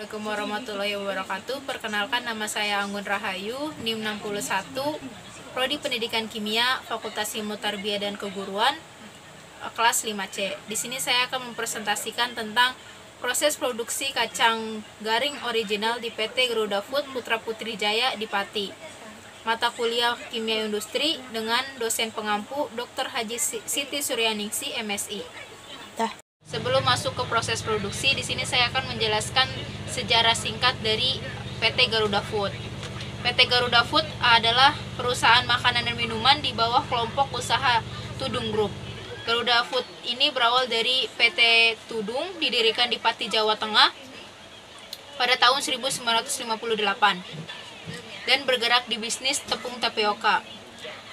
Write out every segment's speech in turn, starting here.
Assalamualaikum warahmatullahi wabarakatuh. Perkenalkan, nama saya Anggun Rahayu, NIM 61, Prodi Pendidikan Kimia, Fakultas Ilmu Tarbiyah dan Keguruan, kelas 5C. Di sini saya akan mempresentasikan tentang proses produksi kacang garing original di PT Garuda Food Putra Putri Jaya di Pati. Mata kuliah Kimia Industri dengan dosen pengampu Dr. Haji Siti Suryaningsi, MSI. Sebelum masuk ke proses produksi, di sini saya akan menjelaskan sejarah singkat dari PT Garuda Food. PT Garuda Food adalah perusahaan makanan dan minuman di bawah kelompok usaha Tudung Group. Garuda Food ini berawal dari PT Tudung, didirikan di Pati, Jawa Tengah pada tahun 1958 dan bergerak di bisnis tepung tapioka.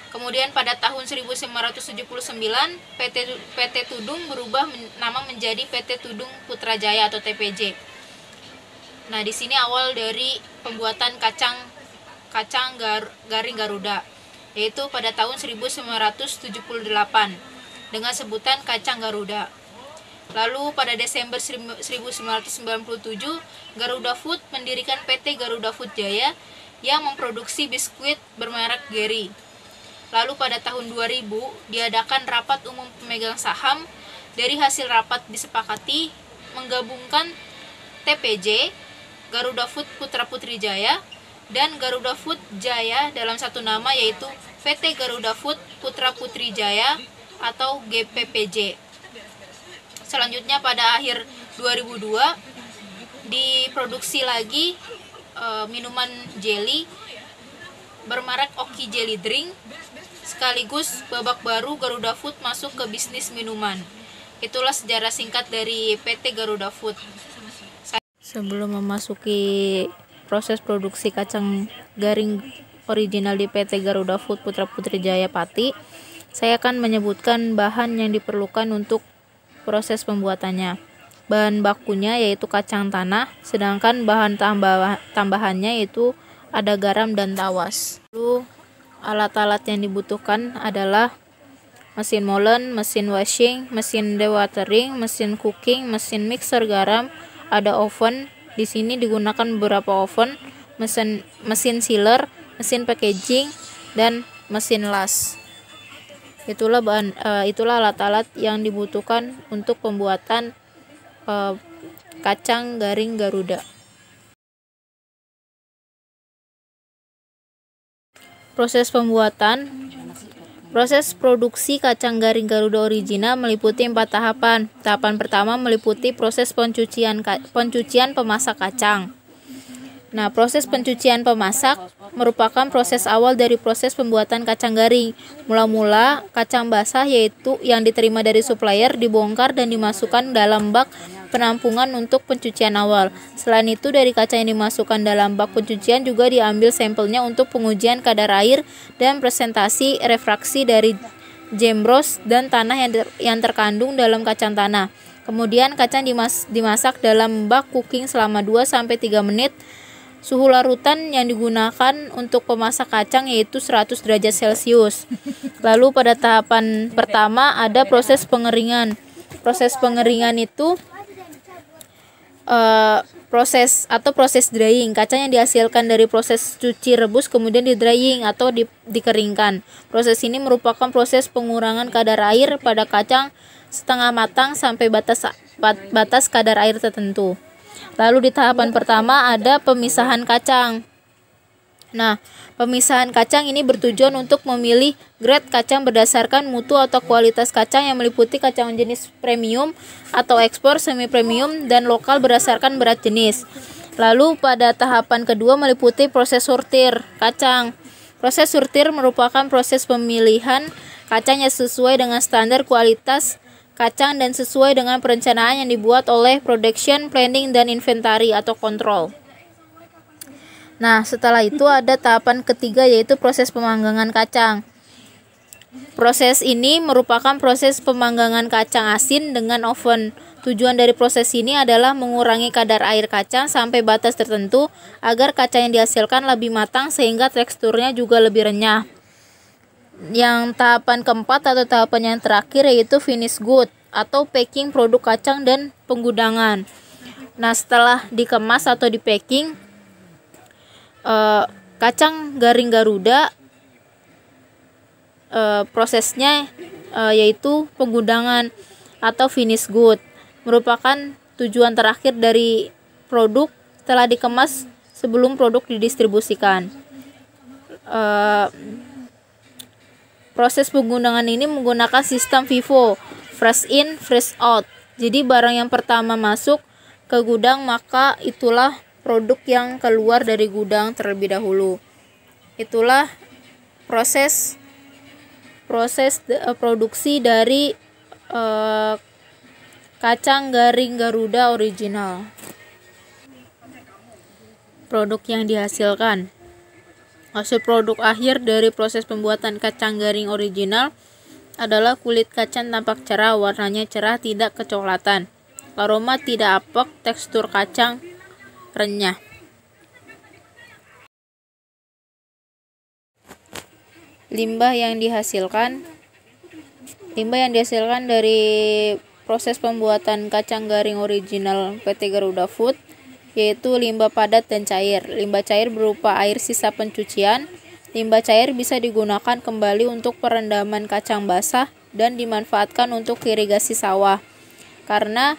Kemudian pada tahun 1979 PT Tudung berubah nama menjadi PT Tudung Putra Jaya atau TPJ. Nah, di sini awal dari pembuatan kacang garing Garuda, yaitu pada tahun 1978 dengan sebutan kacang Garuda. Lalu pada Desember 1997 Garuda Food mendirikan PT Garuda Food Jaya yang memproduksi biskuit bermerek Geri. Lalu pada tahun 2000 diadakan rapat umum pemegang saham. Dari hasil rapat disepakati menggabungkan TPJ, Garuda Food Putra Putri Jaya, dan Garuda Food Jaya dalam satu nama, yaitu PT Garuda Food Putra Putri Jaya atau GPPJ. Selanjutnya pada akhir 2002 diproduksi lagi minuman jelly bermerek Oki Jelly Drink. Sekaligus babak baru Garuda Food masuk ke bisnis minuman. Itulah sejarah singkat dari PT Garuda Food. Sebelum memasuki proses produksi kacang garing original di PT Garuda Food Putra Putri Jaya Pati, saya akan menyebutkan bahan yang diperlukan untuk proses pembuatannya. Bahan bakunya yaitu kacang tanah, sedangkan bahan tambahannya yaitu ada garam dan tawas. Lalu alat-alat yang dibutuhkan adalah mesin molen, mesin washing, mesin dewatering, mesin cooking, mesin mixer garam, ada oven. Di sini digunakan beberapa oven, mesin sealer, mesin packaging, dan mesin las. Itulah alat-alat yang dibutuhkan untuk pembuatan kacang garing Garuda. Proses pembuatan. Proses produksi kacang garing Garuda original meliputi 4 tahapan. Tahapan pertama meliputi proses pencucian pemasak kacang. Nah, proses pencucian pemasak merupakan proses awal dari proses pembuatan kacang garing. Mula-mula kacang basah yaitu yang diterima dari supplier dibongkar dan dimasukkan dalam bak penampungan untuk pencucian awal. Selain itu, dari kaca yang dimasukkan dalam bak pencucian juga diambil sampelnya untuk pengujian kadar air dan presentasi refraksi dari jembros dan tanah yang terkandung dalam kacang tanah. Kemudian kacang dimasak dalam bak cooking selama 2-3 menit. Suhu larutan yang digunakan untuk pemasak kacang yaitu 100 derajat Celcius. Lalu pada tahapan pertama ada proses pengeringan. Proses pengeringan itu proses drying. Kacang yang dihasilkan dari proses cuci rebus kemudian di drying atau dikeringkan. Proses ini merupakan proses pengurangan kadar air pada kacang setengah matang sampai batas kadar air tertentu. Lalu di tahapan pertama ada pemisahan kacang. Nah, pemisahan kacang ini bertujuan untuk memilih grade kacang berdasarkan mutu atau kualitas kacang yang meliputi kacang jenis premium atau ekspor, semi premium, dan lokal berdasarkan berat jenis. Lalu pada tahapan kedua meliputi proses sortir kacang. Proses sortir merupakan proses pemilihan kacang yang sesuai dengan standar kualitas kacang dan sesuai dengan perencanaan yang dibuat oleh production planning dan inventory atau kontrol. Nah, setelah itu ada tahapan ketiga yaitu proses pemanggangan kacang. Proses ini merupakan proses pemanggangan kacang asin dengan oven. Tujuan dari proses ini adalah mengurangi kadar air kacang sampai batas tertentu agar kacang yang dihasilkan lebih matang sehingga teksturnya juga lebih renyah. Yang tahapan keempat atau tahapan yang terakhir yaitu finish good atau packing produk kacang dan penggudangan. Nah, setelah dikemas atau di packing, kacang garing Garuda prosesnya yaitu penggundangan atau finish good, merupakan tujuan terakhir dari produk setelah dikemas sebelum produk didistribusikan. Proses penggundangan ini menggunakan sistem FIFO, fresh in, fresh out. Jadi barang yang pertama masuk ke gudang, maka itulah produk yang keluar dari gudang terlebih dahulu. Itulah proses produksi dari kacang garing Garuda original. Produk yang dihasilkan. Hasil produk akhir dari proses pembuatan kacang garing original adalah kulit kacang tampak cerah, warnanya cerah, tidak kecoklatan. Aroma tidak apek, tekstur kacang renyah. Limbah yang dihasilkan dari proses pembuatan kacang garing original PT Garuda Food yaitu limbah padat dan cair. Limbah cair berupa air sisa pencucian. Limbah cair bisa digunakan kembali untuk perendaman kacang basah dan dimanfaatkan untuk irigasi sawah. Karena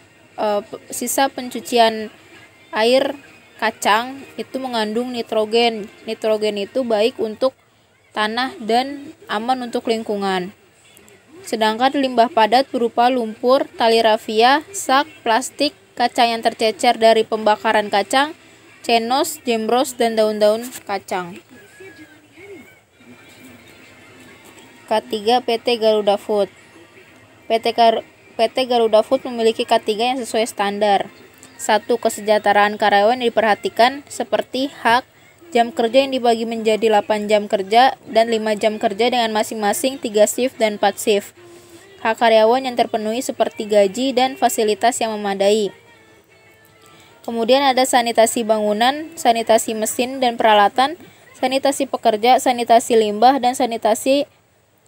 sisa pencucian air kacang itu mengandung nitrogen. Nitrogen itu baik untuk tanah dan aman untuk lingkungan. Sedangkan limbah padat berupa lumpur, tali rafia, sak, plastik, kacang yang tercecer dari pembakaran kacang, cenos, jembros, dan daun-daun kacang. K3 PT Garuda Food. PT Garuda Food memiliki K3 yang sesuai standar. 1. Kesejahteraan karyawan diperhatikan seperti hak jam kerja yang dibagi menjadi 8 jam kerja dan 5 jam kerja dengan masing-masing 3 shift dan 4 shift. Hak karyawan yang terpenuhi seperti gaji dan fasilitas yang memadai. Kemudian ada sanitasi bangunan, sanitasi mesin dan peralatan, sanitasi pekerja, sanitasi limbah, dan sanitasi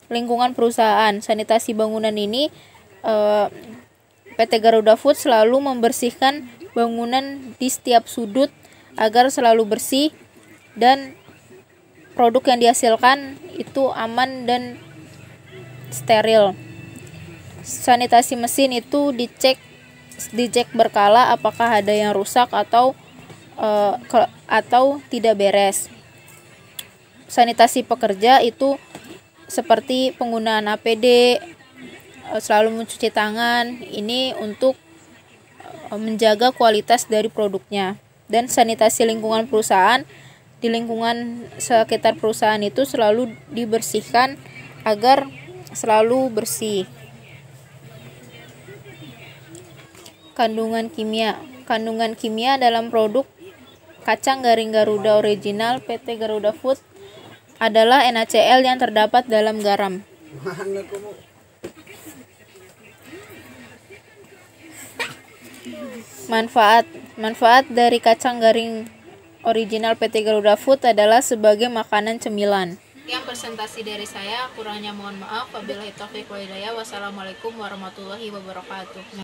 lingkungan perusahaan. Sanitasi bangunan ini PT Garuda Food selalu membersihkan bangunan di setiap sudut agar selalu bersih dan produk yang dihasilkan itu aman dan steril. Sanitasi mesin itu dicek berkala apakah ada yang rusak atau tidak beres. Sanitasi pekerja itu seperti penggunaan APD, selalu mencuci tangan, ini untuk menjaga kualitas dari produknya. Dan sanitasi lingkungan perusahaan, di lingkungan sekitar perusahaan itu selalu dibersihkan agar selalu bersih. Kandungan kimia dalam produk kacang garing Garuda original PT Garuda Food adalah NaCl yang terdapat dalam garam. Manfaat dari kacang garing original PT Garuda Food adalah sebagai makanan cemilan. Sekian presentasi dari saya, kurangnya mohon maaf. Wabillahi taufiq wal hidayah. Wassalamualaikum warahmatullahi wabarakatuh.